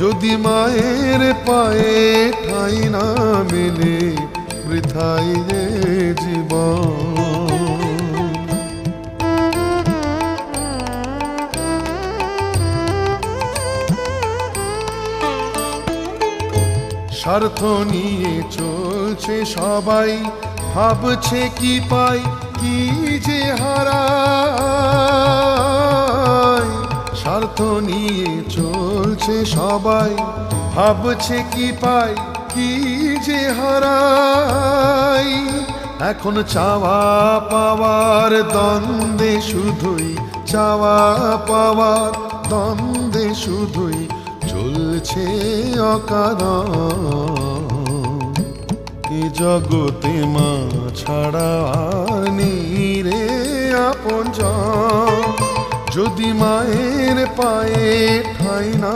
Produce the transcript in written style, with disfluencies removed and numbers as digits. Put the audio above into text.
যদি মায়ের পায়ে ঠাঁই না মেলে বৃথাই যে জীবন। স্বার্থ নিয়ে চলছে সবাই, ভাবছে কি পাই কি যে হারায়। স্বার্থ নিয়ে চলছে সবাই, ভাবছে কি পাই কি যে হারায়। এখন চাওয়া পাওয়ার দ্বন্দ্বে শুধুই, চাওয়া পাওয়ার দ্বন্দ্বে শুধুই চলছে অকারণ। এ জগতে মা ছাড়া আর নেই রে আপনজন। যদি মায়ের পায়ে ঠাঁই না